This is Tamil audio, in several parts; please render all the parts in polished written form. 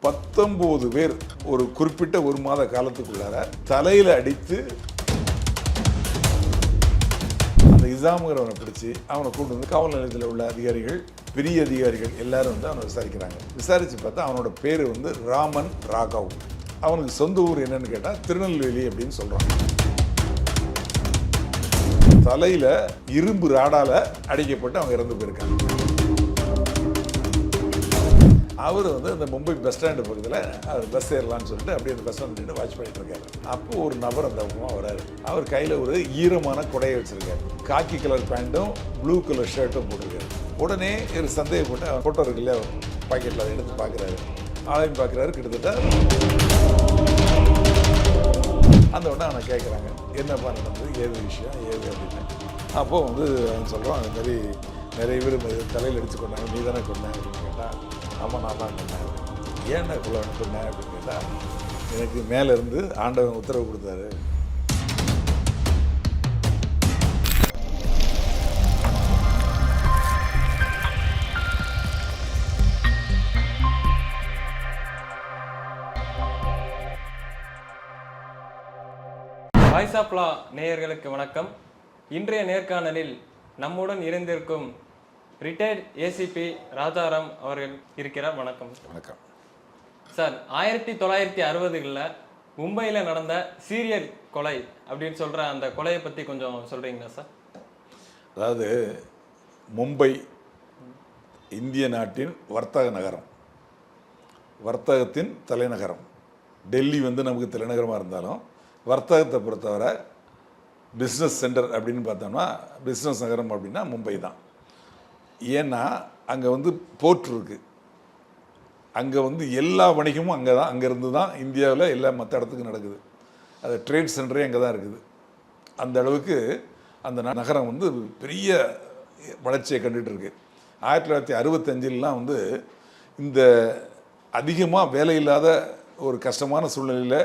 19 பேர் ஒரு குறிப்பிட்ட ஒரு மாத காலத்துக்குள்ளார தலையில் அடித்து அந்த இசாமுங்கிறவனை பிடிச்சி அவனை கூட்டு வந்து காவல் நிலையத்தில் உள்ள அதிகாரிகள், பெரிய அதிகாரிகள் எல்லாரும் வந்து அவனை விசாரிக்கிறாங்க. விசாரித்து பார்த்தா அவனோட பேர் வந்து ராமன் ராகவ். அவனுக்கு சொந்த ஊர் என்னன்னு கேட்டால் திருநெல்வேலி அப்படின்னு சொல்கிறான். தலையில் இரும்பு ராடால் அடிக்கப்பட்டு அவங்க இறந்து போயிருக்காங்க. அவர் வந்து அந்த மும்பை பஸ் ஸ்டாண்டு பக்கத்தில் அவர் பஸ் ஏறலான்னு சொல்லிட்டு அப்படியே அந்த பஸ் ஸ்டாண்ட் நின்று வாட்ச் பண்ணிட்டு இருக்காரு. அப்போ ஒரு நபர் அந்த பக்கமாக வராரு. அவர் கையில் ஒரு ஈரமான கொடையை வச்சிருக்காரு. காக்கி கலர் பேண்ட்டும் ப்ளூ கலர் ஷர்ட்டும் போட்டிருக்காரு. உடனே ஒரு சந்தேகப்பட்டு அவர் ஃபோட்டோ இருக்கு இல்லையா பாக்கெட்டில் அதை எடுத்து பார்க்குறாரு. ஆளையும் பார்க்குறாரு. கிட்டத்தட்ட அந்த உடனே அவனை கேட்குறாங்க, என்னப்பா நடந்தது, ஏது விஷயம் ஏது அப்படின்னு. அப்போது வந்து அவன் சொல்கிறான், அந்த மாதிரி நிறைய பேர் தலையில் அடித்து கொண்டாங்க, நீ தானே கொண்டேன் அப்படின்னு கேட்டால், ஆமாம் நான் தான் கொண்டேன். ஏன்னா இவ்வளோ கொண்டேன் அப்படின்னு கேட்டால், எனக்கு மேலேருந்து ஆண்டவன் உத்தரவு கொடுத்தாரு. வாய்ஸ் ஆஃப் லா நேயர்களுக்கு வணக்கம். இன்றைய நேர்காணலில் நம்முடன் இருந்திருக்கும் ரிட்டையர்ட் ஏசிபி ராஜாராம் அவர்கள் இருக்கிறார். வணக்கம். வணக்கம் சார். 1960களில் மும்பையில் நடந்த சீரியல் கொலை அப்படின்னு சொல்கிற அந்த கொலையை பற்றி கொஞ்சம் சொல்கிறீங்களா சார்? அதாவது மும்பை இந்திய நாட்டின் வர்த்தக நகரம், வர்த்தகத்தின் தலைநகரம். டெல்லி வந்து நமக்கு தலைநகரமாக இருந்தாலும் வர்த்தகத்தை பொறுத்தவரை பிஸ்னஸ் சென்டர் அப்படின்னு பார்த்தோம்னா, பிஸ்னஸ் நகரம் அப்படின்னா மும்பை தான். ஏன்னா அங்கே வந்து போர்ட் இருக்குது. அங்கே வந்து எல்லா வணிகமும் அங்கே தான், அங்கேருந்து தான் இந்தியாவில் எல்லா மற்ற இடத்துக்கும் நடக்குது. அது ட்ரேட் சென்டரே அங்கே தான் இருக்குது. அந்த அளவுக்கு அந்த நகரம் வந்து பெரிய வளர்ச்சியை கண்டுகிட்டு இருக்கு. 1965 வந்து இந்த அதிகமாக வேலை இல்லாத ஒரு கஷ்டமான சூழ்நிலையில்,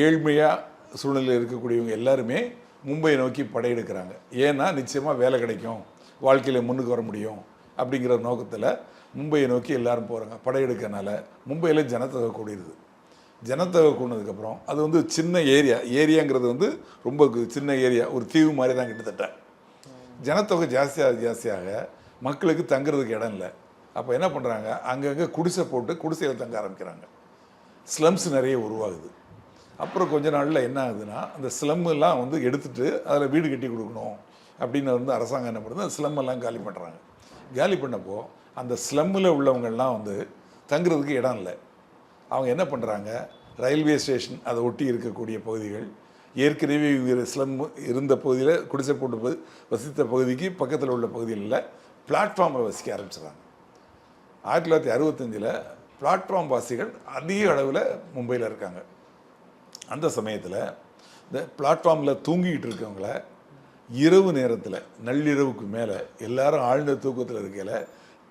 ஏழ்மையாக சூழ்நிலையில் இருக்கக்கூடியவங்க எல்லாருமே மும்பையை நோக்கி படையெடுக்கிறாங்க. ஏன்னா நிச்சயமாக வேலை கிடைக்கும், வாழ்க்கையில் முன்னுக்கு வர முடியும் அப்படிங்கிற நோக்கத்தில் மும்பையை நோக்கி எல்லாரும் போகிறாங்க. படையெடுக்கிறனால மும்பையில் ஜனத்தொகை கூடிடுது. ஜனத்தொகை கூடினதுக்கப்புறம் அது வந்து சின்ன ஏரியாங்கிறது வந்து ரொம்ப சின்ன ஏரியா, ஒரு தீவு மாதிரி தான் கிட்டத்தட்ட. ஜனத்தொகை ஜாஸ்தியாக மக்களுக்கு தங்குறதுக்கு இடம் இல்லை. அப்போ என்ன பண்ணுறாங்க, அங்கங்கே குடிசை போட்டு குடிசையில் தங்க ஆரம்பிக்கிறாங்க. ஸ்லம்ஸ் நிறைய உருவாகுது. அப்புறம் கொஞ்ச நாளில் என்ன ஆகுதுன்னா, அந்த ஸ்லம்மெல்லாம் வந்து எடுத்துகிட்டு அதில் வீடு கட்டி கொடுக்கணும் அப்படின்னு வந்து அரசாங்கம் என்ன பண்ணுறது, அந்த ஸ்லம்மெல்லாம் காலி பண்ணுறாங்க. காலி பண்ணப்போ அந்த ஸ்லம்மில் உள்ளவங்கள்லாம் வந்து தங்குறதுக்கு இடம் இல்லை. அவங்க என்ன பண்ணுறாங்க, ரயில்வே ஸ்டேஷன் அதை ஒட்டி இருக்கக்கூடிய பகுதிகள், ஏற்கனவே ஸ்லம் இருந்த பகுதியில் குடிசை போட்டு வசித்த பகுதிக்கு பக்கத்தில் உள்ள பகுதிகளில் பிளாட்ஃபார்மை வசிக்க ஆரம்பிச்சிடுறாங்க. 1965 பிளாட்ஃபார்ம் வாசிகள் அதிக அளவில் மும்பையில் இருக்காங்க. அந்த சமயத்தில் இந்த பிளாட்ஃபார்மில் தூங்கிக்கிட்டு இருக்கவங்கள இரவு நேரத்தில், நள்ளிரவுக்கு மேலே எல்லாரும் ஆழ்ந்த தூக்கத்தில் இருக்கையில்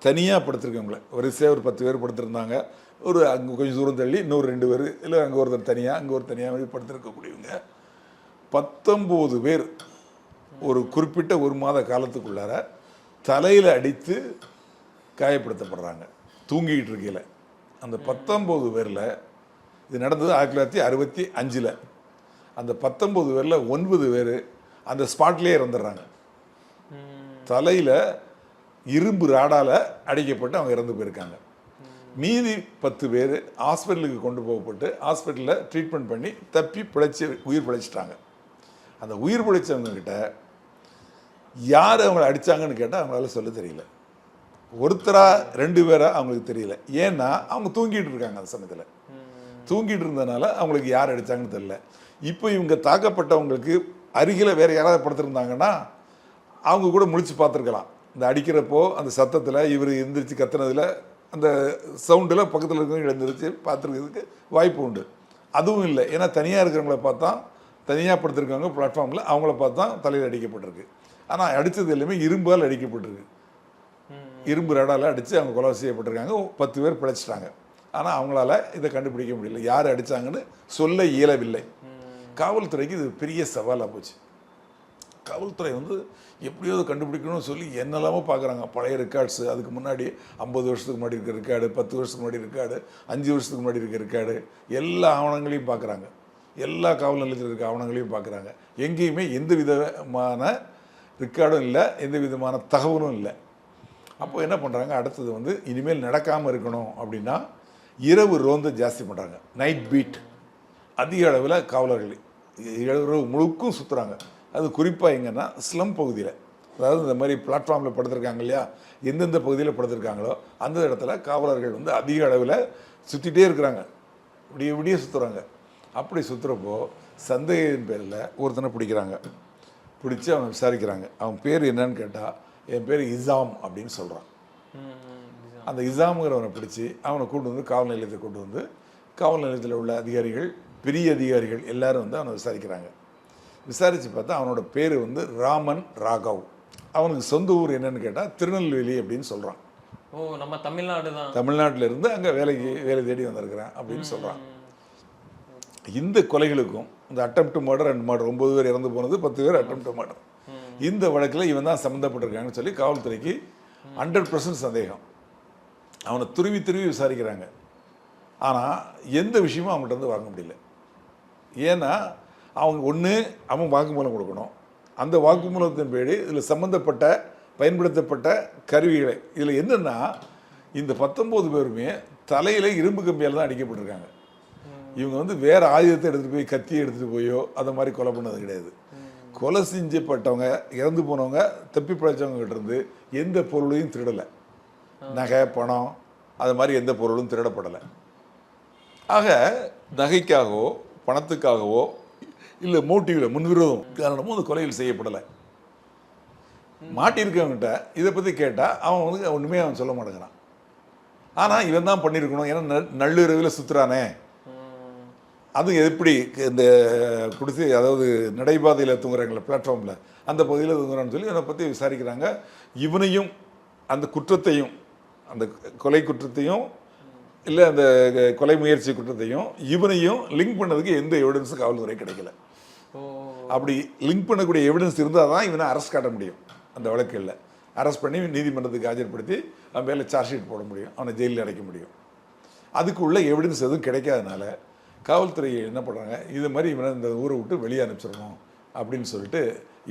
தனியாக படுத்துருக்கவங்கள வரிசையாக ஒரு 10 பேர் படுத்துருந்தாங்க. ஒரு அங்கே கொஞ்சம் தூரம் தள்ளி இன்னொரு 2 பேர், இல்லை அங்கே ஒருத்தர் தனியாக, அங்கே ஒரு தனியாக படுத்துருக்கக்கூடியவங்க 19 பேர் ஒரு குறிப்பிட்ட ஒரு மாத காலத்துக்குள்ளார தலையில் அடித்து காயப்படுத்தப்படுறாங்க தூங்கிக்கிட்டு இருக்கையில். அந்த 19 பேரில் இது நடந்தது 1965. அந்த 19 பேரில் 9 பேர் அந்த ஸ்பாட்லேயே இறந்துடுறாங்க. தலையில் இரும்பு ராடால் அடிக்கப்பட்டு அவங்க இறந்து போயிருக்காங்க. மீதி 10 பேர் ஹாஸ்பிட்டலுக்கு கொண்டு போகப்பட்டு ஹாஸ்பிட்டலில் ட்ரீட்மெண்ட் பண்ணி தப்பி உயிர் பிழைச்சிட்டாங்க. அந்த உயிர் பிழைச்சவங்கக்கிட்ட யார் அவங்கள அடித்தாங்கன்னு கேட்டால் அவங்களால சொல்ல தெரியல. ஒருத்தரா 2 பேரா அவங்களுக்கு தெரியல. ஏன்னா அவங்க தூங்கிட்டு இருக்காங்க. அந்த சமயத்தில் தூங்கிட்டு இருந்ததுனால அவங்களுக்கு யார் அடித்தாங்கன்னு தெரியல. இப்போ இவங்க தாக்கப்பட்டவங்களுக்கு அருகில் வேறு யாராவது படுத்திருந்தாங்கன்னா அவங்க கூட முழிச்சு பார்த்துருக்கலாம். இந்த அடிக்கிறப்போ அந்த சத்தத்தில் இவர் எந்திரிச்சு கத்துனதில் அந்த சவுண்டில் பக்கத்தில் இருக்கிறவங்க எழுந்திரிச்சு பார்த்துருக்கிறதுக்கு வாய்ப்பு உண்டு. அதுவும் இல்லை. ஏன்னா தனியாக இருக்கிறவங்கள பார்த்தா, தனியாக படுத்திருக்காங்க பிளாட்ஃபார்மில், அவங்கள பார்த்தா தலையில் அடிக்கப்பட்டிருக்கு. ஆனால் அடித்தது எல்லாமே இரும்பால் அடிக்கப்பட்டிருக்கு. இரும்பு ரடால் அடித்து அவங்க கொலை செய்யப்பட்டிருக்காங்க. 10 பேர் பிழைச்சிட்டாங்க. ஆனால் அவங்களால இதை கண்டுபிடிக்க முடியல, யார் அடித்தாங்கன்னு சொல்ல இயலவில்லை. காவல்துறைக்கு இது பெரிய சவாலாக போச்சு. காவல்துறை வந்து எப்படியாவது கண்டுபிடிக்கணும்னு சொல்லி என்னெல்லாமோ பார்க்குறாங்க. பழைய ரெக்கார்ட்ஸு, அதுக்கு முன்னாடி 50 வருஷத்துக்கு முன்னாடி இருக்க ரெக்கார்டு, 10 வருஷத்துக்கு முன்னாடி ரெக்கார்டு, 5 வருஷத்துக்கு முன்னாடி இருக்க ரெக்கார்டு, எல்லா ஆவணங்களையும் பார்க்குறாங்க. எல்லா காவல் நிலையத்தில் இருக்க ஆவணங்களையும் பார்க்குறாங்க. எங்கேயுமே எந்த விதமான ரெக்கார்டும் இல்லை, எந்த விதமான தகவலும் இல்லை. அப்போ என்ன பண்ணுறாங்க, அடுத்தது வந்து இனிமேல் நடக்காமல் இருக்கணும் அப்படின்னா இரவு ரோந்து ஜாஸ்தி பண்ணுறாங்க. நைட் பீட் அதிக அளவில் காவலர்கள் இரவு முழுக்கும் சுற்றுறாங்க. அது குறிப்பாக எங்கன்னா ஸ்லம் பகுதியில், அதாவது இந்த மாதிரி பிளாட்ஃபார்மில் படுத்திருக்காங்க இல்லையா, எந்தெந்த பகுதியில் படுத்திருக்காங்களோ அந்த இடத்துல காவலர்கள் வந்து அதிக அளவில் சுற்றிட்டே இருக்கிறாங்க. விடிய விடிய சுற்றுறாங்க. அப்படி சுற்றுறப்போ சந்தேகத்தின் பேரில் ஒருத்தனை பிடிக்கிறாங்க. பிடிச்சி அவனை விசாரிக்கிறாங்க. அவன் பேர் என்னன்னு கேட்டால், என் பேர் இசாம் அப்படின்னு சொல்கிறான். அந்த இசாமுங்கிறவனை பிடிச்சி அவனை கொண்டு வந்து காவல் நிலையத்தை கொண்டு வந்து காவல் நிலையத்தில் உள்ள அதிகாரிகள், பெரிய அதிகாரிகள் எல்லாரும் வந்து அவனை விசாரிக்கிறாங்க. விசாரித்து பார்த்தா அவனோட பேர் வந்து ராமன் ராகவ். அவனுக்கு சொந்த ஊர் என்னன்னு கேட்டால் திருநெல்வேலி அப்படின்னு சொல்கிறான். ஓ, நம்ம தமிழ்நாடு தான். தமிழ்நாட்டில் இருந்து அங்கே வேலை தேடி வந்திருக்கிறேன் அப்படின்னு சொல்கிறான். இந்த கொலைகளுக்கும் இந்த அட்டெம்ப்ட் மர்டர் அண்ட் மர்டர் 9 பேர் இறந்து போனது, 10 பேர் அட்டெம்ப்ட் மர்டர், இந்த வழக்கில் இவன் தான் சம்மந்தப்பட்டிருக்காங்கன்னு சொல்லி காவல்துறைக்கு 100% சந்தேகம். அவனை துருவி துருவி விசாரிக்கிறாங்க. ஆனால் எந்த விஷயமும் அவங்கள்ட்ட வந்து வாங்க முடியல. ஏன்னா அவங்க ஒன்று அவன் வாக்குமூலம் கொடுக்கணும். அந்த வாக்குமூலத்தின் பேர் இதில் சம்மந்தப்பட்ட பயன்படுத்தப்பட்ட கருவிகளை, இதில் என்னென்னா இந்த 19 பேருமே தலையில் இரும்பு கம்பியால் தான் அடிக்கப்பட்டிருக்காங்க. இவங்க வந்து வேறு ஆயுதத்தை எடுத்துகிட்டு போய் கத்தியை எடுத்துகிட்டு போயோ அதை மாதிரி கொலை பண்ணது கிடையாது. கொலை செஞ்சப்பட்டவங்க, இறந்து போனவங்க, தப்பி பிழைச்சவங்ககிட்ட இருந்து எந்த பொருளையும் திருடலை. நகை, பணம், அது மாதிரி எந்த பொருளும் திருடப்படலை. ஆக நகைக்காகவோ பணத்துக்காகவோ இல்லை மோட்டிவில் முன்விரோதம் காரணமும் அந்த கொலையில் செய்யப்படலை. மாட்டியிருக்கவங்கிட்ட இதை பற்றி கேட்டால் அவன் வந்து ஒன்றுமே அவன் சொல்ல மாட்டேங்கிறான். ஆனால் இவன் தான் பண்ணியிருக்கணும், ஏன்னா நள்ளிரவில் சுற்றுறானே, அது எப்படி இந்த குடிசை, அதாவது நடைபாதையில் தூங்குறாங்களே பிளாட்ஃபார்மில், அந்த பகுதியில் தூங்குறான்னு சொல்லி அதை பற்றி விசாரிக்கிறாங்க. இவனையும் அந்த குற்றத்தையும், அந்த கொலை குற்றத்தையும் இல்லை அந்த கொலை முயற்சி குற்றத்தையும் இவனையும் லிங்க் பண்ணதுக்கு எந்த எவிடன்ஸும் காவல்துறை கிடைக்கல. அப்படி லிங்க் பண்ணக்கூடிய எவிடன்ஸ் இருந்தால் தான் இவனை அரெஸ்ட் காட்ட முடியும். அந்த வழக்கில் அரெஸ்ட் பண்ணி நீதிமன்றத்துக்கு ஆஜர்படுத்தி அவன் மேலே சார்ஜ் ஷீட் போட முடியும், அவனை ஜெயிலில் அடைக்க முடியும். அதுக்கு உள்ள எவிடன்ஸ் எதுவும் கிடைக்காதனால காவல்துறை என்ன பண்ணுறாங்க, இது மாதிரி இவனை இந்த ஊரை விட்டு வெளியே அனுப்பிச்சிடணும் அப்படின்னு சொல்லிட்டு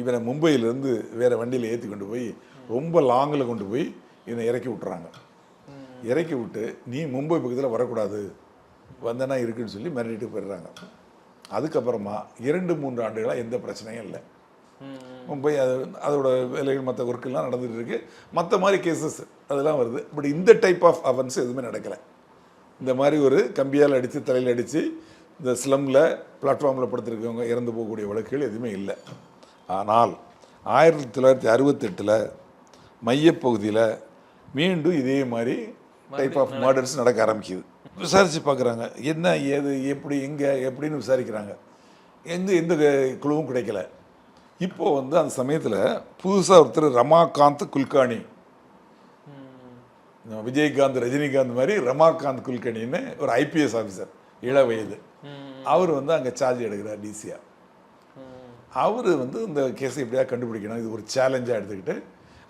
இவனை மும்பையிலேருந்து வேறு வண்டியில் ஏற்றி கொண்டு போய் ரொம்ப லாங்கில் கொண்டு போய் இவனை இறக்கி விட்டுறாங்க. இறக்கி விட்டு நீ மும்பை பக்கத்தில் வரக்கூடாது, வந்தனா இருக்குன்னு சொல்லி மிரட்டிட்டு போயிடுறாங்க. அதுக்கப்புறமா 2-3 ஆண்டுகளாக எந்த பிரச்சனையும் இல்லை. மும்பை அதோட வேலைகள் மற்ற ஒர்க்கெல்லாம் நடந்துகிட்டு இருக்கு. மற்ற மாதிரி கேசஸ் அதெல்லாம் வருது. பட் இந்த டைப் ஆஃப் அஃபென்ஸ் எதுவுமே நடக்கலை. இந்த மாதிரி ஒரு கம்பியால் அடித்து தலையில் அடித்து இந்த ஸ்லம்மில் பிளாட்ஃபார்மில் படுத்திருக்கவங்க இறந்து போகக்கூடிய வழக்குகள் எதுவுமே இல்லை. ஆனால் 1968 மையப்பகுதியில் மீண்டும் இதே மாதிரி டைப் ஆஃப் மர்டர்ஸ் நடக்க ஆரம்பிக்குது. விசாரித்து பார்க்குறாங்க, என்ன ஏது எப்படி எங்கே எப்படின்னு விசாரிக்கிறாங்க. எந்த குழுவும் கிடைக்கல. இப்போது வந்து அந்த சமயத்தில் புதுசாக ஒருத்தர் ரமாகாந்த் குல்கானி, விஜயகாந்த் ரஜினிகாந்த் மாதிரி ரமாகாந்த் குல்கர்னின்னு ஒரு ஐபிஎஸ் ஆஃபீஸர், இள வயது, அவர் வந்து அங்கே சார்ஜ் எடுக்கிறார் டிசியா. அவர் வந்து இந்த கேஸை எப்படியா கண்டுபிடிக்கணும், இது ஒரு சேலஞ்சாக எடுத்துக்கிட்டு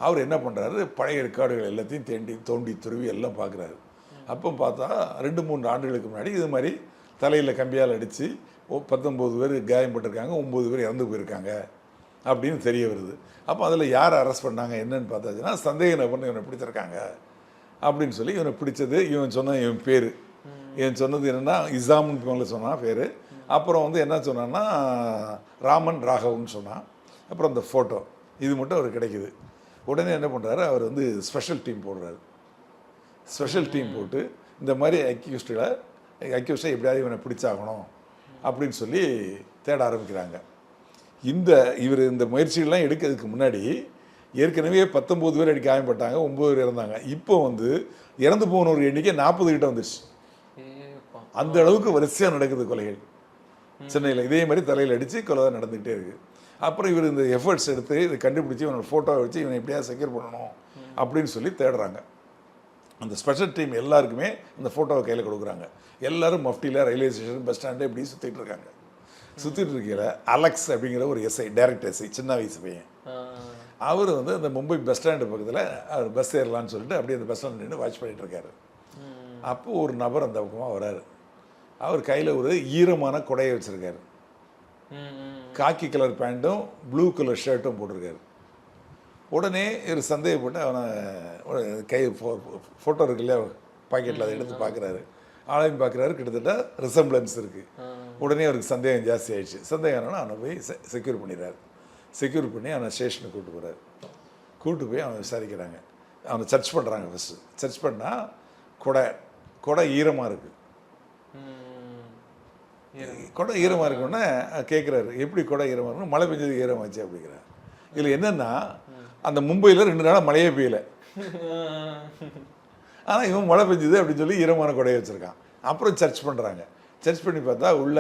அவர் என்ன பண்ணுறாரு, பழைய ரெக்கார்டுகள் எல்லாத்தையும் தோண்டி துருவி எல்லாம் பார்க்குறாரு. அப்போ பார்த்தா 2-3 ஆண்டுகளுக்கு முன்னாடி இது மாதிரி தலையில் கம்பியால் அடித்து 19 பேர் காயப்பட்டிருக்காங்க, 9 பேர் இறந்து போயிருக்காங்க அப்படின்னு தெரிய வருது. அப்போ அதில் யார் அரெஸ்ட் பண்ணாங்க என்னன்னு பார்த்தாச்சுன்னா, சந்தேக நபர்னு இவனை பிடிச்சிருக்காங்க அப்படின்னு சொல்லி இவனை பிடிச்சது. இவன் பேர் இவன் சொன்னது என்னென்னா இசாம்னு மேலே சொன்னான் பேர். அப்புறம் வந்து என்ன சொன்னான்னா ராமன் ராகவ்னு சொன்னான். அப்புறம் அந்த ஃபோட்டோ இது மட்டும் அவர் கிடைக்குது. உடனே என்ன பண்ணுறாரு, அவர் வந்து ஸ்பெஷல் டீம் போடுறாரு. ஸ்பெஷல் டீம் போட்டு இந்த மாதிரி அக்யூஸ்டை எப்படியாவது இவனை பிடிச்சாகணும் அப்படின்னு சொல்லி தேட ஆரம்பிக்கிறாங்க. இவர் இந்த முயற்சிகள்லாம் எடுக்கிறதுக்கு முன்னாடி ஏற்கனவே 19 பேர் அடிக்க காயப்பட்டாங்க, 9 பேர் இறந்தாங்க. இப்போ வந்து இறந்து போன ஒரு எண்ணிக்கை 40 கிட்ட வந்துடுச்சு. அந்த அளவுக்கு வரிசையாக நடக்குது கொலைகள் சென்னையில். இதே மாதிரி தலையில் அடித்து கொலை தான் நடந்துக்கிட்டே இருக்குது. அப்புறம் இவர் இந்த எஃபர்ட்ஸ் எடுத்து இதை கண்டுபிடிச்சி இவனோட ஃபோட்டோவை வச்சு இவனை எப்படியாவது செக்யூர் பண்ணணும் அப்படின்னு சொல்லி தேடுறாங்க. அந்த ஸ்பெஷல் டீம் எல்லாருக்குமே அந்த ஃபோட்டோவை கையில் கொடுக்குறாங்க. எல்லோரும் மஃப்டியில் ரயில்வே ஸ்டேஷன் பஸ் ஸ்டாண்டு இப்படி சுற்றிட்டு இருக்காங்க. சுற்றிட்டு இருக்கையில் அலெக்ஸ் அப்படிங்கிற ஒரு எஸ்ஐ, டைரக்ட் எஸ்ஐ, சின்ன வயசு பையன். அவர் வந்து அந்த மும்பை பஸ் ஸ்டாண்டு பக்கத்தில் அவர் பஸ் ஏறலான்னு சொல்லிட்டு அப்படியே அந்த பஸ் ஸ்டாண்ட் நின்று வாட்ச் பண்ணிட்டு இருக்காரு. அப்போது ஒரு நபர் அந்த பக்கமாக வராரு. அவர் கையில் ஒரு ஈரமான கொடையை வச்சுருக்காரு. காக்கி கலர் பேண்ட்டும் ப்ளூ கலர் ஷர்ட்டும் போட்டிருக்காரு. உடனே ஒரு சந்தேகப்பட்டு அவனை கை ஃபோட்டோ இருக்கு இல்லையா பாக்கெட்டில், அதை எடுத்து பார்க்குறாரு. ஆளையும் பார்க்குறாரு, கிட்டத்தட்ட ரிசம்பிளன்ஸ் இருக்குது. உடனே அவருக்கு சந்தேகம் ஜாஸ்தி ஆயிடுச்சு. சந்தேகம் என்னன்னா அவனை போய் செக்யூர் பண்ணிடுறாரு. செக்யூர் பண்ணி அவனை ஸ்டேஷனுக்கு கூப்பிட்டு போகிறாரு. கூப்பிட்டு போய் அவனை விசாரிக்கிறாங்க. அவனை சர்ச் பண்ணுறாங்க. ஃபஸ்ட்டு சர்ச் பண்ணால் கொடை ஈரமாக இருக்குது. கொடை ஈரமாக இருக்குன்னா கேட்குறாரு, எப்படி கொடை ஈரமாக இருக்குன்னு. மழை பெஞ்சது ஈரமாச்சு அப்படிங்கிறார். இதில் என்னென்னா அந்த மும்பையில் 2 நாளாக மழையே பெய்யலை. ஆனால் இவன் மழை பெஞ்சுது அப்படின்னு சொல்லி ஈரமான கொடையை வச்சுருக்கான். அப்புறம் சர்ச் பண்ணுறாங்க. சர்ச் பண்ணி பார்த்தா உள்ள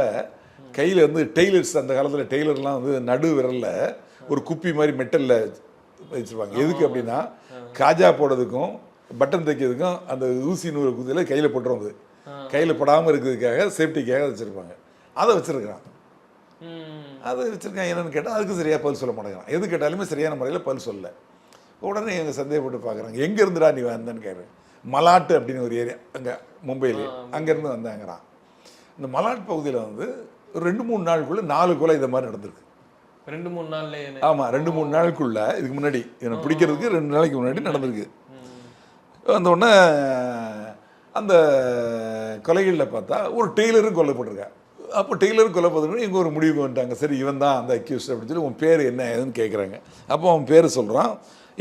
கையில் வந்து டெய்லர்ஸ், அந்த காலத்தில் டெய்லர்லாம் வந்து நடு விரலில் ஒரு குப்பி மாதிரி மெட்டலில் வச்சுருப்பாங்க. எதுக்கு அப்படின்னா காஜா போடுறதுக்கும் பட்டன் தைக்கிறதுக்கும் அந்த ஊசி நூறு குதியில் கையில் போட்டுருவது, கையில் படாமல் இருக்கிறதுக்காக சேஃப்டிக்காக வச்சுருப்பாங்க. அதை வச்சுருக்கிறான். அதை வச்சுருக்கான். என்னென்னு கேட்டால் அதுக்கு சரியாக பதில் சொல்ல மாட்டேங்கிறான். எது கேட்டாலுமே சரியான முறையில் பதில் சொல்லலை. உடனே இவங்க சந்தேகப்பட்டு பார்க்குறாங்க. எங்கே இருந்துடா நீ வந்தேன்னு கேட்குறேன். மலாட்டு அப்படின்னு ஒரு ஏரியா அங்கே மும்பையிலே, அங்கேருந்து வந்தாங்கிறான். இந்த மலாட் பகுதியில் வந்து ஒரு 2-3 நாளுக்குள்ளே 4 கொலை இந்த மாதிரி நடந்திருக்கு. 2-3 நாள்ல? ஆமாம், 2-3 நாளுக்குள்ள இதுக்கு முன்னாடி என்னை பிடிக்கிறதுக்கு 2 நாளைக்கு முன்னாடி நடந்திருக்கு. அந்த உடனே அந்த கொலைகளில் பார்த்தா ஒரு டெய்லரும் கொல்லப்பட்டிருக்கா. அப்போ டெய்லரும் கொல்லப்பட்டிருக்கு. இங்கே ஒரு முடிவுக்கு வந்துட்டாங்க. சரி, இவன் தான் அந்த அக்யூஸ்ட் அப்படின்னு சொல்லி உன் பேர் என்ன ஏதுன்னு கேட்குறாங்க. அப்போ அவன் பேர் சொல்கிறான்.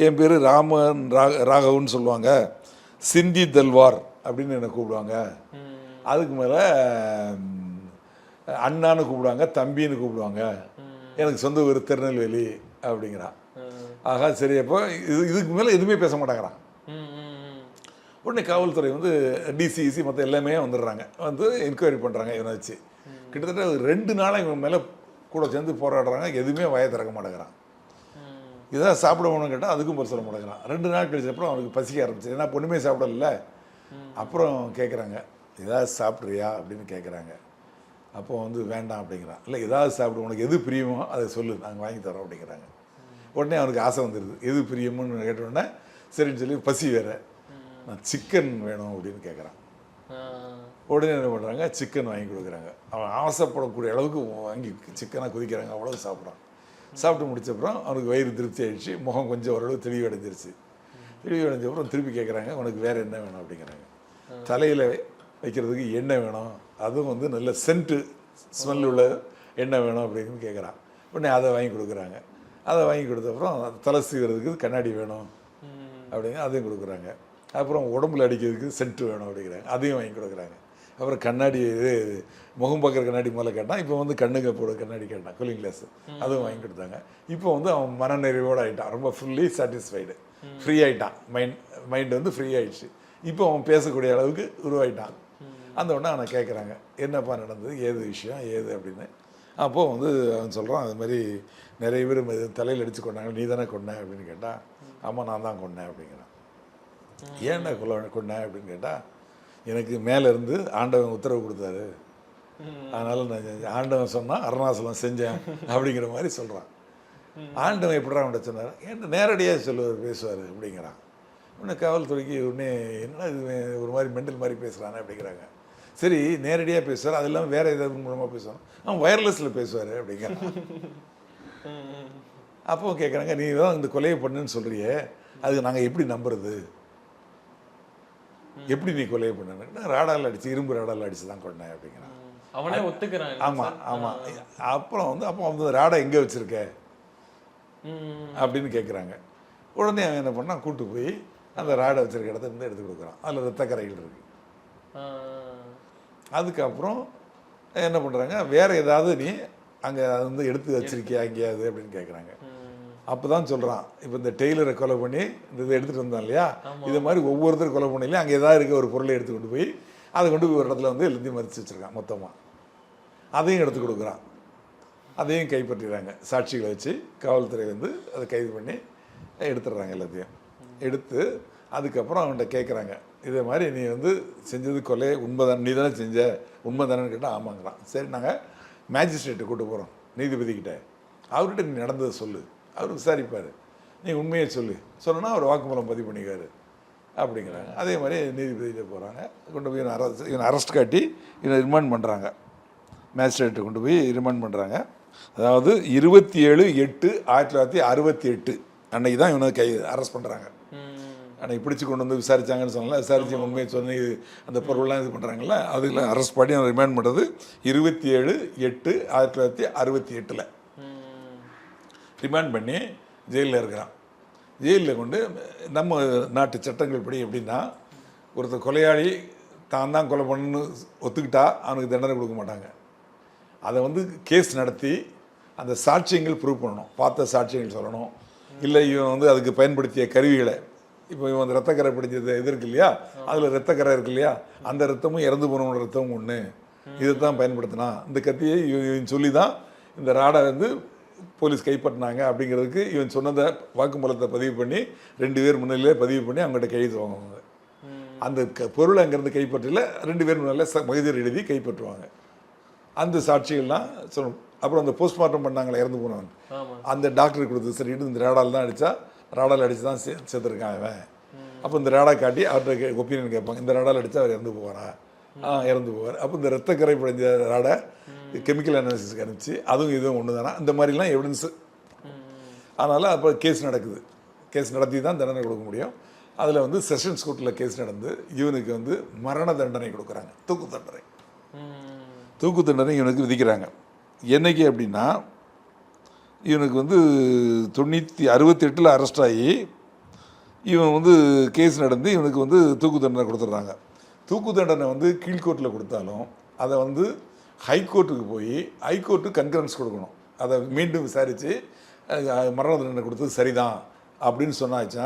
என் பேர் ராகவன் சொல்லுவாங்க, சிந்தி தல்வார் அப்படின்னு என்னை கூப்பிடுவாங்க. அதுக்கு மேலே அண்ணான்னு கூப்பிடுவாங்க, தம்பின்னு கூப்பிடுவாங்க. எனக்கு சொந்த ஊர் திருநெல்வேலி அப்படிங்கிறான். ஆகா சரி. அப்போ இதுக்கு மேலே எதுவுமே பேச மாட்டேங்கிறான். உடனே காவல்துறை வந்து டிசிஇசி மற்ற எல்லாமே வந்துடுறாங்க. வந்து என்கொயரி பண்ணுறாங்க இவனை வச்சு. கிட்டத்தட்ட 2 நாளாக இவன் மேலே கூட சேர்ந்து போராடுறாங்க. எதுவுமே வாயை திறக்க மாட்டேங்கிறான். இதான் சாப்பிடணும்னு கேட்டால் அதுக்கும் பதில் சொல்ல மாட்டேங்கிறான். 2 நாள் கழிச்சப்பறம் அவனுக்கு பசிக்க ஆரம்பிச்சு. ஏன்னா பொண்ணுமே சாப்பிடல. அப்புறம் கேட்குறாங்க, ஏதாவது சாப்பிட்றியா அப்படின்னு கேட்குறாங்க. அப்போ வந்து வேண்டாம் அப்படிங்கிறான். இல்லை, ஏதாவது சாப்பிடு, உனக்கு எது பிரியமோ அதை சொல்லு, நாங்கள் வாங்கி தரோம் அப்படிங்கிறாங்க. உடனே அவனுக்கு ஆசை வந்துடுது. எது பிரியமுன்னு கேட்டோடனே சரின்னு சொல்லி பசி வேறு, நான் சிக்கன் வேணும் அப்படின்னு கேட்குறான். உடனே என்ன பண்ணுறாங்க, சிக்கன் வாங்கி கொடுக்குறாங்க. அவன் ஆசைப்படக்கூடிய அளவுக்கு வாங்கி சிக்கனாக குதிக்கிறாங்க. அவ்வளோ சாப்பிட்றான். சாப்பிட்டு முடிச்சப்பறம் அவனுக்கு வயிறு திருப்தி ஆகிடுச்சு. முகம் கொஞ்சம் ஓரளவு தெளிவடைஞ்சிருச்சு. தெளிவடைஞ்சப்பறம் திருப்பி கேட்குறாங்க, உனக்கு வேறு என்ன வேணும் அப்படிங்கிறாங்க. தலையில் வைக்கிறதுக்கு எண்ணெய் வேணும், அதுவும் வந்து நல்ல சென்ட்டு ஸ்மெல் உள்ள எண்ணெய் வேணும் அப்படின்னு கேட்குறான். உடனே அதை வாங்கி கொடுக்குறாங்க. அதை வாங்கி கொடுத்தப்பறம் தலை சீவுறதுக்கு கண்ணாடி வேணும் அப்படிங்க, அதையும் கொடுக்குறாங்க. அப்புறம் உடம்புல அடிக்கிறதுக்கு சென்ட்டு வேணும் அப்படிங்கிறாங்க, அதையும் வாங்கி கொடுக்குறாங்க. அப்புறம் கண்ணாடி, இது முகம் பார்க்குற கண்ணாடி முதல்ல கேட்டான். இப்போ வந்து கண்ணுங்க போட கண்ணாடி கேட்டான், கூலிங் கிளாஸ், அதுவும் வாங்கி கொடுத்தாங்க. இப்போ வந்து அவன் மனநிறைவோடு ஆகிட்டான். ரொம்ப ஃபுல்லி சாட்டிஸ்ஃபைடு, ஃப்ரீ ஆகிட்டான். மைண்ட் வந்து ஃப்ரீ ஆகிடுச்சு. இப்போ அவன் பேசக்கூடிய அளவுக்கு உருவாயிட்டான். அந்த உடனே அவனை கேட்குறாங்க, என்னப்பா நடந்தது, ஏது விஷயம் ஏது அப்படின்னு. அப்போது வந்து அவன் சொல்கிறான், அது மாதிரி நிறைய பேர் தலையில் அடித்து கொண்டாங்க, நீ தானே கொண்டேன் அப்படின்னு கேட்டால், ஆமாம் நான் தான் கொண்டேன் அப்படிங்கிறான். ஏன்டா கொண்டேன் அப்படின்னு கேட்டால், எனக்கு மேலேருந்து ஆண்டவன் உத்தரவு கொடுத்தாரு, அதனால் நான் ஆண்டவன் சொன்னால் அருணாசலம் செஞ்சேன் அப்படிங்கிற மாதிரி சொல்கிறான். ஆண்டவன் எப்படிடா அவன்கிட்ட சொன்னார், என்கிட்ட நேரடியாக சொல்லுவார், பேசுவார் அப்படிங்கிறான். உடனே காவல்துறைக்கு உடனே என்னடா இது ஒரு மாதிரி மெண்டல் மாதிரி பேசுகிறானே அப்படிங்கிறாங்க. சரி, நேரடியாக பேசுவார், அது இல்லாமல் வேறு ஏதாவது மூலமாக பேசுவான், அவன் ஒயர்லெஸில் பேசுவார் அப்படிங்கிறான். அப்போ கேட்குறாங்க, நீ தான் இந்த கொலையை பண்ணுன்னு சொல்கிறியே, அதுக்கு நாங்கள் எப்படி நம்புறது, எப்படி நீ கொலையை பண்ணுன்னா, ராடால் அடிச்சு, இரும்பு ராடால் அடிச்சு தான் கொண்டேன் அப்படிங்கிறான். அவனே ஒத்துக்கிறான். ஆமாம் ஆமாம். அப்புறம் வந்து அப்போ வந்து ராடை எங்கே வச்சுருக்க அப்படின்னு கேட்குறாங்க. உடனே அவன் என்ன பண்ணால் கூப்பிட்டு போய் அந்த ராடை வச்சுருக்க இடத்த இருந்து எடுத்து கொடுக்குறான். அதில் ரத்தக்கரைகள் இருக்குது. அதுக்கப்புறம் என்ன பண்ணுறாங்க, வேறு ஏதாவது நீ அங்கே வந்து எடுத்து வச்சிருக்கியா எங்கேயாவது அப்படின்னு கேட்குறாங்க. அப்போ தான் சொல்கிறான், இப்போ இந்த டெய்லரை கொலை பண்ணி இந்த இதை எடுத்துகிட்டு வந்தான் இல்லையா, இது மாதிரி ஒவ்வொருத்தரும் கொலை பண்ணலையும் அங்கே ஏதாவது இருக்க ஒரு பொருளை எடுத்து கொண்டு போய் அதை கொண்டு போய் ஒரு இடத்துல வந்து எல்லாத்தையும் மறித்து வச்சுருக்கான் மொத்தமாக. அதையும் எடுத்து கொடுக்குறான். அதையும் கைப்பற்றிடுறாங்க. சாட்சிகளை வச்சு காவல்துறை வந்து அதை கைது பண்ணி எடுத்துடுறாங்க. எல்லாத்தையும் எடுத்து அதுக்கப்புறம் அவன்கிட்ட கேட்குறாங்க, இதே மாதிரி நீ வந்து செஞ்சது கொலை உண்மை தானே, நீ தானே செஞ்ச, உண்மை தானேன்னு கேட்டால் ஆமாங்கிறான். சரி, நாங்கள் மேஜிஸ்ட்ரேட்டை கூட்டு போகிறோம் நீதிபதிக்கிட்ட, அவர்கிட்ட நீ நடந்ததை சொல்லு, அவர் விசாரிப்பார், நீ உண்மையை சொன்னா அவர் வாக்குமூலம் பதிவு பண்ணிக்காரு அப்படிங்கிறாங்க. அதே மாதிரி நீதிபதிகிட்ட போகிறாங்க, கொண்டு போய் இவனை அரெஸ்ட் காட்டி இவனை ரிமாண்ட் பண்ணுறாங்க, மேஜிஸ்ட்ரேட்டை கொண்டு போய் ரிமாண்ட் பண்ணுறாங்க. அதாவது 27/8/1968 அன்னைக்கு தான் இவனை அரெஸ்ட் பண்ணுறாங்க. அன்னைக்கு பிடிச்சி கொண்டு வந்து விசாரிச்சாங்கன்னு சொன்னால, விசாரித்து உண்மையை சொன்ன அந்த பொருள்லாம் இது பண்ணுறாங்கல்ல, அதில் அரெஸ்ட் பண்ணி அவன் ரிமாண்ட் பண்ணுறது 27/8/1968 ரிமாண்ட் பண்ணி ஜெயிலில் இருக்கிறான். ஜெயிலில் கொண்டு நம்ம நாட்டு சட்டங்கள் படி எப்படின்னா, ஒருத்தர் கொலையாளி தான் கொலை பண்ணு ஒத்துக்கிட்டா அவனுக்கு தண்டனை கொடுக்க மாட்டாங்க. அதை கேஸ் நடத்தி அந்த சாட்சியங்கள் ப்ரூவ் பண்ணணும், பார்த்த சாட்சியங்கள் சொல்லணும். இல்லை இவன் அதுக்கு பயன்படுத்திய கருவிகளை, இப்போ இவன் ரத்தக்கரை பிடிச்சது இது இருக்கு இல்லையா, அதில் ரத்தக்கரை இருக்கு இல்லையா, அந்த ரத்தமும் இறந்து போனவனோட ரத்தமும் ஒன்று, இதை தான் பயன்படுத்தினா, இந்த கத்தியை இவன் சொல்லி தான் இந்த ராடை போலீஸ் கைப்பற்றினாங்க அப்படிங்கிறதுக்கு இவன் சொன்னதை வாக்குமூலத்தை பதிவு பண்ணி 2 பேர் முன்னிலே பதிவு பண்ணி அவங்கள்ட்ட கைது வாங்குவாங்க. அந்த பொருள் அங்கேருந்து கைப்பற்றல 2 பேர் முன்னிலே மகிழ்ச்சி எழுதி கைப்பற்றுவாங்க. அந்த சாட்சிகள்லாம் சொல்லணும். அப்புறம் அந்த போஸ்ட்மார்ட்டம் பண்ணாங்களே இறந்து போனவன், அந்த டாக்டருக்கு கொடுத்து சரிட்டு இந்த ராடால் தான் அடித்தா, ராடால் அடித்து தான் சேர்த்துருக்கான் அவன். அப்போ இந்த ராடா காட்டி அவர்கிட்ட ஒப்பீனியன் கேட்பாங்க, இந்த ராடால் அடித்தா அவர் இறந்து போவாரா? இறந்து போவார். அப்போ இந்த ரத்தக்கரை படிஞ்ச ராடை கெமிக்கல் அனாலிசிஸ்க்கு அனுப்பிச்சு அதுவும் இதுவும் ஒன்று தானே, இந்த மாதிரிலாம் எவிடன்ஸு. அதனால் அப்போ கேஸ் நடக்குது, கேஸ் நடத்தி தான் தண்டனை கொடுக்க முடியும். அதில் செஷன்ஸ் கோர்ட்டில் கேஸ் நடந்து இவனுக்கு மரண தண்டனை கொடுக்குறாங்க, தூக்கு தண்டனை. தூக்கு தண்டனை இவனுக்கு விதிக்கிறாங்க. என்னைக்கு அப்படின்னா, இவனுக்கு 1968 அரெஸ்ட் ஆகி இவன் கேஸ் நடந்து இவனுக்கு தூக்கு தண்டனை கொடுத்துட்றாங்க. தூக்கு தண்டனை கீழ்கோர்ட்டில் கொடுத்தாலும் அதை ஹைகோர்ட்டுக்கு போய் ஹைகோர்ட்டு கன்கரன்ஸ் கொடுக்கணும், அதை மீண்டும் விசாரித்து மரண தண்டனை கொடுத்தது சரிதான் அப்படின்னு சொன்னாச்சா,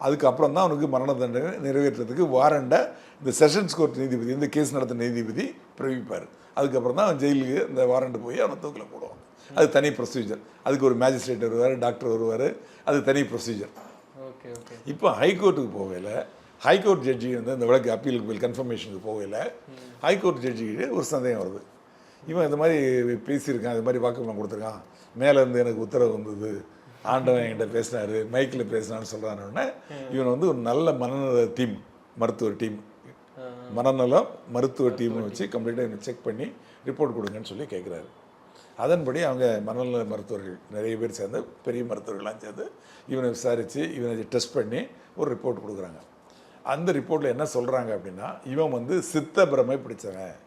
அதுக்கப்புறம் தான் அவனுக்கு மரண தண்டனை நிறைவேற்றுறதுக்கு வாரண்டை இந்த செஷன்ஸ் கோர்ட் நீதிபதி, இந்த கேஸ் நடத்த நீதிபதி பிறப்பிப்பார். அதுக்கப்புறம் தான் அவன் ஜெயிலுக்கு இந்த வாரண்டு போய் அவனை தூக்கில் போடுவான். அது தனி ப்ரொசீஜர். அதுக்கு ஒரு மேஜிஸ்ட்ரேட் வருவார், டாக்டர் வருவார், அது தனி ப்ரொசீஜர். இப்போ ஹைகோர்ட்டுக்கு போகல, ஹைகோர்ட் ஜட்ஜி இந்த வழக்கு அப்பீலுக்கு கன்ஃபர்மேஷனுக்கு போகல, ஹைகோர்ட் ஜட்ஜிக்கிட்ட ஒரு சந்தேகம் வருது, இவன் இந்த மாதிரி பேசியிருக்கான், இது மாதிரி வாக்குமூலம் கொடுத்துருக்கான், மேலேருந்து எனக்கு உத்தரவு வந்தது, ஆண்டவன் என்கிட்ட பேசினார், மைக்கில் பேசினான்னு சொல்கிறானோடனே இவன் ஒரு நல்ல மனநல டீம், மருத்துவ டீம், மனநலம் மருத்துவ டீமை வச்சு கம்ப்ளீட்டாக இவனை செக் பண்ணி ரிப்போர்ட் கொடுங்கன்னு சொல்லி கேட்குறாரு. அதன்படி அவங்க மனநல மருத்துவர்கள் நிறைய பேர் சேர்ந்து, பெரிய மருத்துவர்கள்லாம் சேர்ந்து இவனை விசாரித்து இவனை டெஸ்ட் பண்ணி ஒரு ரிப்போர்ட் கொடுக்குறாங்க. அந்த ரிப்போர்ட்டில் என்ன சொல்கிறாங்க அப்படின்னா, இவன் சித்த பிரமை பிடிச்சவன்,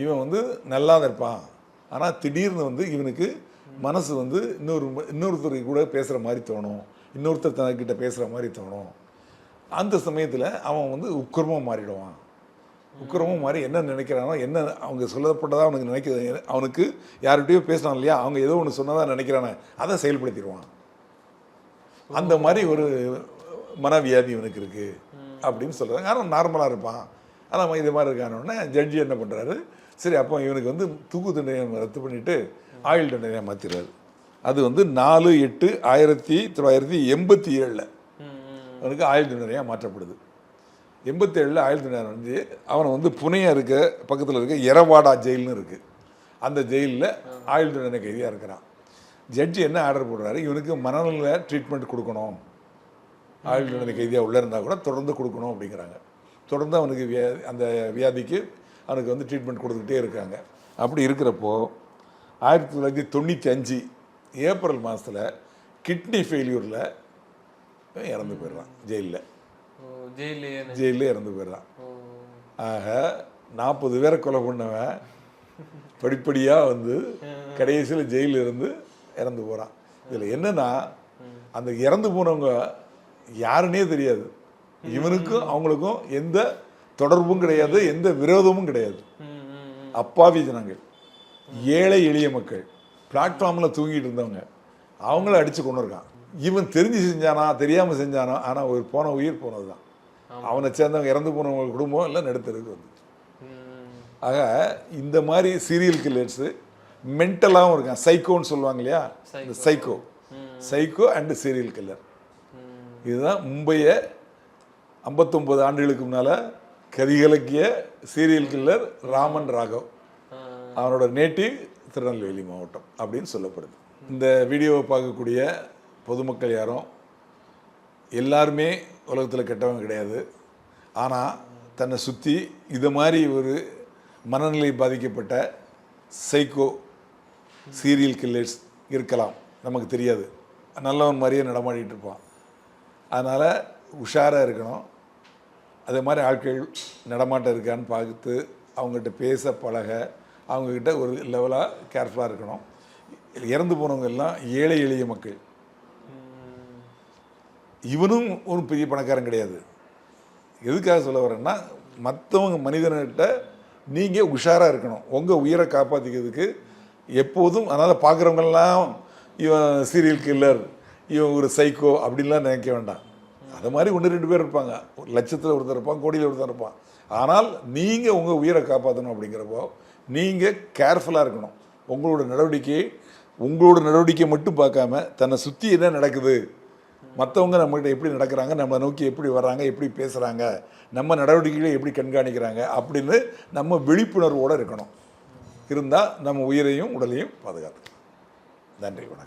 இவன் நல்லா தான் இருப்பான், ஆனால் திடீர்னு இவனுக்கு மனசு இன்னொருத்தருக்கு கூட பேசுகிற மாதிரி தோணும், இன்னொருத்தர் தனக்கிட்ட பேசுகிற மாதிரி தோணும். அந்த சமயத்தில் அவன் உக்கிரமாக மாறிடுவான். உக்கிரமாக மாறி என்ன நினைக்கிறானோ, என்ன அவங்க சொல்லப்பட்டதாக அவனுக்கு நினைக்கிறது, அவனுக்கு யார்கிட்டயோ பேசுகிறான் இல்லையா, அவங்க ஏதோ ஒன்று சொன்னதாக நினைக்கிறானே, அதை செயல்படுத்திடுவான். அந்த மாதிரி ஒரு மனவியாதி இவனுக்கு இருக்குது அப்படின்னு சொல்கிறாங்க. ஆனால் நார்மலாக இருப்பான், ஆனால் இது மாதிரி இருக்கானோடனே ஜட்ஜி என்ன பண்ணுறாரு, சரி அப்போ இவனுக்கு தூக்கு தண்டனையை ரத்து பண்ணிவிட்டு ஆயுள் தண்டனையை மாற்றிடுறாரு. அது 4/8/1987 அவனுக்கு ஆயுள் தண்டனையாக மாற்றப்படுது. 87 ஆயுள் தண்டனை அவனை புனையாக இருக்க பக்கத்தில் இருக்க எரவாடா ஜெயில்னு இருக்குது, அந்த ஜெயிலில் ஆயுள் தண்டனை கைதியாக இருக்கிறான். ஜட்ஜி என்ன ஆர்டர் போடுறாரு, இவனுக்கு மனநல ட்ரீட்மெண்ட் கொடுக்கணும், ஆயுள் தண்டனை கைதியாக உள்ளே இருந்தால் கூட தொடர்ந்து கொடுக்கணும் அப்படிங்கிறாங்க. தொடர்ந்து அவனுக்கு அந்த வியாதிக்கு அவனுக்கு ட்ரீட்மெண்ட் கொடுத்துக்கிட்டே இருக்காங்க. அப்படி இருக்கிறப்போ 1995 ஏப்ரல் மாதத்தில் கிட்னி ஃபெயில்யூரில் இறந்து போயிடுறான். ஜெயிலில் இறந்து போயிடுறான். ஆக 40 பேரை கொலை பண்ணவன் படிப்படியாக கடைசியில் ஜெயிலில் இருந்து இறந்து போகிறான். இதில் என்னன்னா, அந்த இறந்து போனவங்க யாருன்னே தெரியாது, இவனுக்கும் அவங்களுக்கும் எந்த தொடர்பும் கிடையாது, எந்த விரோதமும் கிடையாது. அப்பாவி ஜனங்கள், ஏழை எளிய மக்கள், பிளாட்ஃபார்மில் தூங்கிட்டு இருந்தவங்க, அவங்கள அடித்து கொண்டு இருக்கான். இவன் தெரிஞ்சு செஞ்சானா தெரியாமல் செஞ்சானா, ஆனால் ஒரு போன உயிர் போனது தான். அவனை சேர்ந்தவங்க இறந்து போனவங்க குடும்பம் எல்லாம் நடுத்தருக்கு வந்து. ஆக இந்த மாதிரி சீரியல் கில்லர்ஸு மென்டலாகவும் இருக்கான், சைக்கோன்னு சொல்லுவாங்க இல்லையா, இந்த சைக்கோ அண்டு சீரியல் கில்லர். இதுதான் மும்பையை 59 ஆண்டுகளுக்கு முன்னால் கதிகலக்கிய சீரியல் கில்லர் ராமன் ராகவ். அவனோட நேட்டிவ் திருநெல்வேலி மாவட்டம் அப்படின்னு சொல்லப்படுது. இந்த வீடியோவை பார்க்கக்கூடிய பொதுமக்கள் யாரும் எல்லாருமே உலகத்தில் கெட்டவங்க கிடையாது. ஆனால் தன்னை சுற்றி இது மாதிரி ஒரு மனநிலை பாதிக்கப்பட்ட சைக்கோ சீரியல் கில்லர்ஸ் இருக்கலாம், நமக்கு தெரியாது. நல்லவன் மாதிரியே நடமாடிட்டு இருப்பான். அதனால் உஷாராக இருக்கணும். அதே மாதிரி ஆட்கள் நடமாட்டம் இருக்கான்னு பார்த்து அவங்ககிட்ட பேச பழக, அவங்கக்கிட்ட ஒரு லெவலாக கேர்ஃபுல்லாக இருக்கணும். இறந்து போனவங்க எல்லாம் ஏழை எளிய மக்கள். இவனும் ஒரு பெரிய பணக்காரன் கிடையாது. எதுக்காக சொல்ல வரேன்னா, மற்றவங்க மனிதன்கிட்ட நீங்கள் உஷாராக இருக்கணும், உங்கள் உயிரை காப்பாற்றிக்கிறதுக்கு எப்போதும். அதனால் பார்க்குறவங்கெல்லாம் இவன் சீரியல் கில்லர், இவன் ஒரு சைக்கோ அப்படின்லாம் நினைக்க வேண்டாம். அது மாதிரி 1-2 பேர் இருப்பாங்க, ஒரு லட்சத்தில் ஒருத்தர் இருப்பான், கோடியில் ஒருத்தர் இருப்பான். ஆனால் நீங்கள் உங்கள் உயிரை காப்பாற்றணும் அப்படிங்கிறப்போ நீங்கள் கேர்ஃபுல்லாக இருக்கணும். உங்களோட நடவடிக்கை மட்டும் பார்க்காம தன்னை சுற்றி என்ன நடக்குது, மற்றவங்க நம்மகிட்ட எப்படி நடக்கிறாங்க, நம்மளை நோக்கி எப்படி வர்றாங்க, எப்படி பேசுகிறாங்க, நம்ம நடவடிக்கைகளை எப்படி கண்காணிக்கிறாங்க அப்படின்னு நம்ம விழிப்புணர்வோடு இருக்கணும். இருந்தால் நம்ம உயிரையும் உடலையும் பாதுகாத்துக்கலாம். நன்றி, வணக்கம்.